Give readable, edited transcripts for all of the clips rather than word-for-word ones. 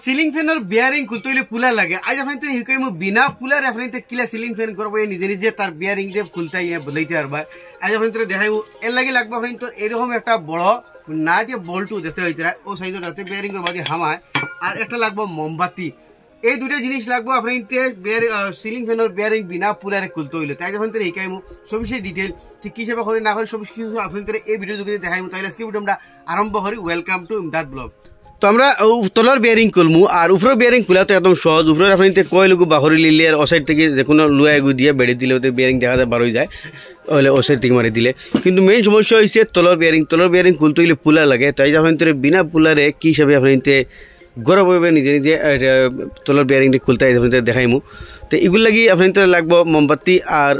Ceiling ফ্যানের bearing খুলতে হইলে পুলার লাগে আজ আপনি শিকাই মই বিনা পুলার আপনি কিলা সিলিং ফ্যান করবো নিজে নিজে তার বিয়ারিং দিয়ে খুলতে বদলাইতে পারবা আজ আপনি দেখাইব এর লাগে লাগবে আপনি তো এরকম একটা বড় না দিয়ে বল্টু দেখতে হইতে ও সাইজের রাতে বিয়ারিং করবা দিয়ে হামায় আর একটা লাগবে মোমবাতি এই দুটা জিনিস লাগবে আপনি সিলিং ফ্যানের বিয়ারিং বিনা পুলারে খুলতে হইলে তাই যখন শিকাই মো সবিশেষ ডিটেল ঠিক কি হিসাবে করে না করে সব কিছু আপনি এই ভিডিও যদি দেখাই তাহলে আজকে ভিডিও আমরা আরম্ভ করি ওয়েলকাম টু ইমদাদ ব্লগ তো আমরা তলর বিয়ারিং করমু আর উপরের বিয়ারিং খোলা তো একদম সহজ উপরের আপনি কয় লোক বাহরি লিলে আর ওসাইড থেকে যে কোনো লুয়া এগু দিয়ে বেড়ে দিলে ওতে বিয়ারিং দেখা যায় বার হয়ে যায় ওলে ওসাইড থেকে মারি দিলে কিন্তু মেইন সমস্যা হয়েছে তলর বিয়ারিং খুলতে হইলে পুলা লাগে তাই যখন বিনা পুলারে কি হিসাবে আপনি গৌরবভাবে নিজে নিজে তলর বিয়ারিংটি খুলতে দেখাইমু তো এগুলো লাগি আপনি লাগব মোমবাতি আর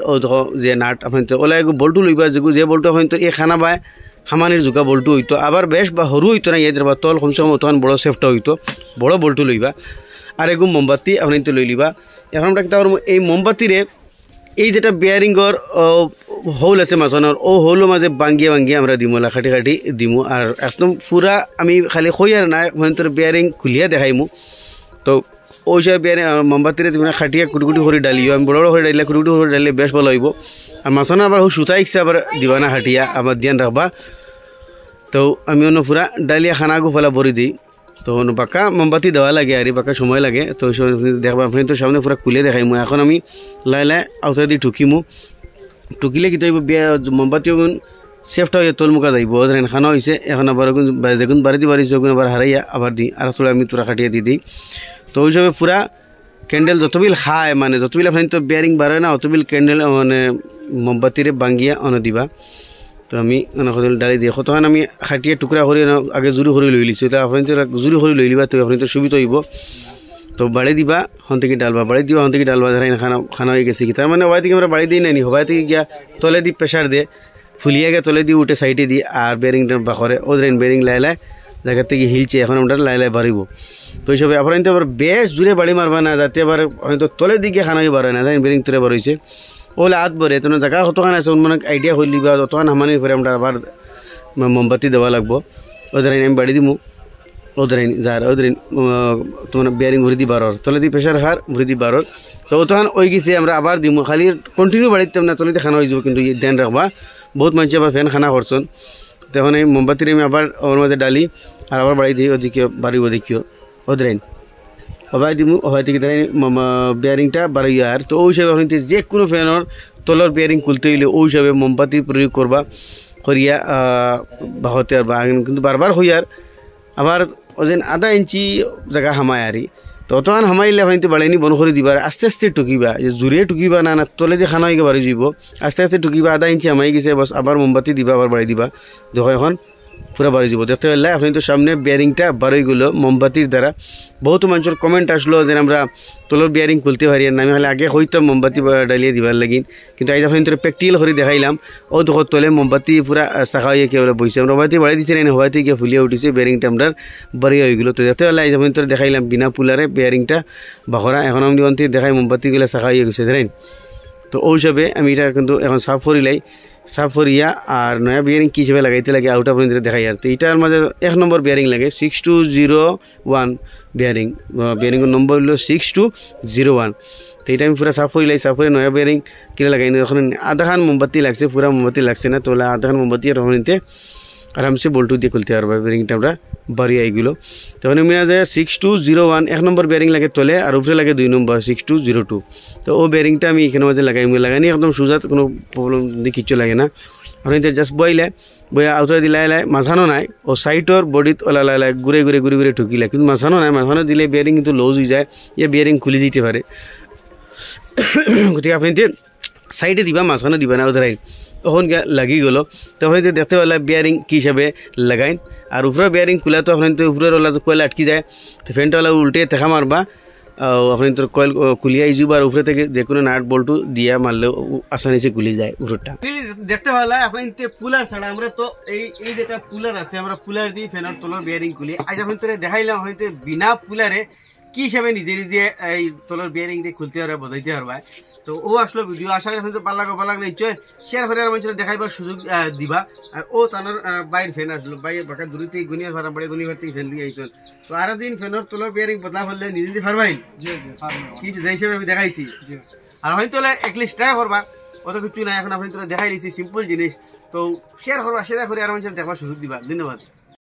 যে নাট আপনি ওলা এগু বল্টু লইবা যে বল্টু আপনি এই খানা বায় হামানির জোকা বল্টু হইতো আবার বেশ বা সরু হইতো না ইয়াদের বা তল কমসে কম তখন বড় সেফটা হইতো বড় বল্টু লইবা আর এগু মোমবাতি আপনি লই লিবা এখন আমরা কিতা এই মোমবাতিরে এই যেটা বিয়ারিংর হোল আছে মাঝনের ও হোলের মাঝে বাঙ্গিয়ে বাঙ্গিয়ে আমরা দিমু লাখাটি কাটি দিমু আর একদম পুরা আমি খালি কই আর না ভয়ন্তর বিয়ারিং খুলিয়া দেখাইমু তো ওই সব বিয়ারিং মোমবাতিরে তুমি খাটিয়া কুটি করে ডালিও আমি বড় বড় করে ডালিলে কুটি করে ডালিলে বেশ ভালো হইব আর মাছনের আবার সুতা ইচ্ছা আবার দিবা না হাটিয়া আবার ধ্যান রাখবা তো আমি অন্য পুরা ডালিয়া খানাগু ফেলা ভরি দিই তো বাঁকা মোমবাতি দেওয়া লাগে আর বাঁকা সময় লাগে তো দেখবা আপনি তো সামনে পুরা খুলে দেখাইমু এখন আমি লাই লাই আউতা দিয়ে টুকিলে কি তৈব মোমবাতি সেফটা হয়ে তলমুকা যাইব খানা হয়েছে এখন আবার যেগুন বাড়ি দিয়ে বাড়িছে ওগুন আবার হারাইয়া আবার দিই আর তোলা আমি তোরা খাটিয়ে দিয়ে দিই তো ওই হিসাবে পুরা ক্যান্ডেল যতবিল খায় মানে যতবিল আপনি তো বিয়ারিং বাড়ায় না অতবিল ক্যান্ডেল মানে মোমবাতিরে বাঙ্গিয়া অনে দিবা তো আমি ডালি দিয়ে তখন আমি খাটিয়ে টুকরা করে আগে জুড়ি করে লই লিছো তো আপনি তো জুড়ি করে লই লিবা তো আপনি তো সুবিধা হইব তো বাড়ি দিবা হন থেকে ডালবা বাড়ি দিবা হন থেকে ডালবা ধরাই খানা হয়ে গেছে কি তার মানে হবাই থেকে আমরা বাড়ি দিই নাইনি হবাই থেকে গিয়া তলে দি প্রেশার দিয়ে ফুলিয়ে গিয়ে তলে দিয়ে উঠে সাইডে দিই আর বেরিংটা বাখরে ও ধরেন বেরিং লাই লাই জায়গার থেকে হিলছে এখন আমরা লাই লাই বাড়িব তো এইসব আপনার তো আবার বেশ জুড়ে বাড়ি মারবা না যাতে আবার হয়তো তলে দিকে খানা হয়ে বাড়ায় না ধরেন বেরিং তোরে বার হয়েছে ওলে হাত ভরে তো জায়গা কতখান আছে মানে আইডিয়া হইলি বা যতখান হামানির পরে আমরা আবার মোমবাতি দেওয়া লাগবো ও ধরেন আমি বাড়ি দিমু ও ধরেন যার ও ধরেন তোমার বিয়ারিং ভরি দি বারোর তলে দি প্রেশার হার ভরি দি বারোর তো তখন ওই গেছে আমরা আবার দিমু খালি কন্টিনিউ বাড়ি দিতাম না তলেতে খানা হয়ে যাব কিন্তু ধ্যান রাখবা বহুত মানুষ আবার ফ্যান খানা করছেন তখন এই মোমবাতির আমি আবার ওর মাঝে ডালি আর আবার বাড়ি দিই ওদিকে বাড়িব দেখিও ও ধরেন হবাই দিমু হবাই থেকে ধরেন বিয়ারিংটা বাড়াইয়া আর তো ওই হিসাবে আপনি যে কোনো ফ্যানের তলর বিয়ারিং খুলতে হইলে ওই হিসাবে মোমবাতি প্রয়োগ করবা করিয়া বাহতে আর কিন্তু বারবার হইয়ার আবার ওজন আধা ইঞ্চি জায়গা হামায় আরি তো অতখান হামাইলে আপনি বাড়াইনি বন করে দিবা আস্তে আস্তে টুকিবা যে জোরে টুকিবা না তলে যে খানা হয়ে বাড়ি যাব আস্তে আস্তে টুকিবা আধা ইঞ্চি হামাই গেছে বস আবার মোমবাতি দিবা আবার বাড়ি দিবা দেখো এখন পুরা বাড়ি যাব দেখতে পারলে আপনি তো সামনে বিয়ারিংটা বাড়ি গেল মোমবাতির দ্বারা বহুত মানুষের কমেন্ট আসলো যে আমরা তলর বিয়ারিং খুলতে পারি না আমি হলে আগে হইতাম মোমবাতি ডালিয়ে দিবার লাগিন কিন্তু আজ আপনি প্র্যাকটিক্যাল করে দেখাইলাম ও দেখো তলে মোমবাতি পুরা শাখা হয়ে কেবল বইছে আমরা হবাইতে বাড়ি দিচ্ছি না হবাইতে গিয়ে ফুলিয়ে উঠেছে বিয়ারিংটা আমরা বাড়ি হয়ে গেলো তো দেখতে পারলে আজ আপনি দেখাইলাম বিনা পুলারে বিয়ারিংটা বাখরা এখন আমি অন্তি দেখাই মোমবাতি গেলে শাখা হয়ে গেছে ধরেন তো ওই হিসাবে আমি এটা কিন্তু এখন সাফ করিলাই সাফ করিয়া আর নয়া বিয়ারিং কী হিসেবে লাগাইতে লাগে আউট আপনি দেখাই আর তো এটার মাঝে 1 নম্বর বিয়ারিং লাগে 6201 বিয়ারিংয়ের নম্বর হলো 6201 তো এটা আমি পুরা সাফ করিলাই সাফ করে নয়া বিয়ারিং কিনে লাগাই এখন আধাখান মোমবাতি লাগছে পুরা মোমবাতি লাগছে না তো আধাখান মোমবাতি আর নিতে আরামসে বল্টু দিয়ে খুলতে পারবা বিয়ারিংটা আমরা বাড়ি আইগুলো তখন মিনা যায় 6201 1 নম্বর বিয়ারিং লাগে তলে আর উপরে লাগে 2 নম্বর 6202 তো ও বিয়ারিংটা আমি এখানে মাঝে লাগাইনি একদম সোজা কোনো প্রবলেম দিয়ে কিচ্ছু লাগে না আপনি জাস্ট বইলে বইয়া আউতরা দিলাই লাই মাঝানো নাই ও সাইটর বডিত ওলা লাই ঘুরে ঘুরে ঘুরে ঘুরে ঠুকিলে কিন্তু মাঝানো নাই মাঝানো দিলে বিয়ারিং কিন্তু লুজ হয়ে যায় বিয়ারিং খুলে যেতে পারে গতিকে আপনি সাইডে দিবা মাঝখানে দিবা না ধরাই তখন লাগি গেল তখন দেখতে পেলে বিয়ারিং কী হিসাবে লাগাইন আর উপরে বিয়ারিং খুলে তো আপনি উপরের ওলা কয়েল আটকি যায় তো ফ্যানটা ওলা উল্টে দেখা মারবা আপনি তোর কয়েল খুলিয়ে আইজুবা আর উপরে থেকে যে কোনো নাট বল্টু দিয়া মারলে আসানিসে খুলে যায় উপরটা দেখতে পেলে আপনি পুলার ছাড়া আমরা তো এই যেটা পুলার আছে আমরা পুলার দিয়ে ফ্যানের তলার বিয়ারিং খুলি আজ আপনি তোরে দেখাইলাম হয়তো বিনা পুলারে কি হিসাবে নিজে নিজে এই তলার বিয়ারিং দিয়ে খুলতে পারবা বদাইতে পারবা তো ও আসলো ভিডিও আশা করি তো ভালো লাগলে নিশ্চয় শেয়ার করে আর মানুষের দেখাইবার সুযোগ দিবা। আর ও তানোর বাইর ফ্যান আসলো, বাইর বাঁকা দূরে থেকে গুনিয়ার ভাড়া পড়ে গুনিয়ার থেকে ফ্যান দিয়ে আইসন। তো আরো দিন ফ্যানের তোলো বিয়ারিং বদলা ফেললে নিজে নিজে ফারবাইল কি যে হিসেবে আমি দেখাইছি। আর হয়তো একলিস্ট ট্রাই করবা, অত কিছু নাই এখন আপনি তোরা দেখাই দিছি সিম্পল জিনিস। তো শেয়ার করবা, শেয়ার করে আর মানুষের দেখবার সুযোগ দিবা। ধন্যবাদ।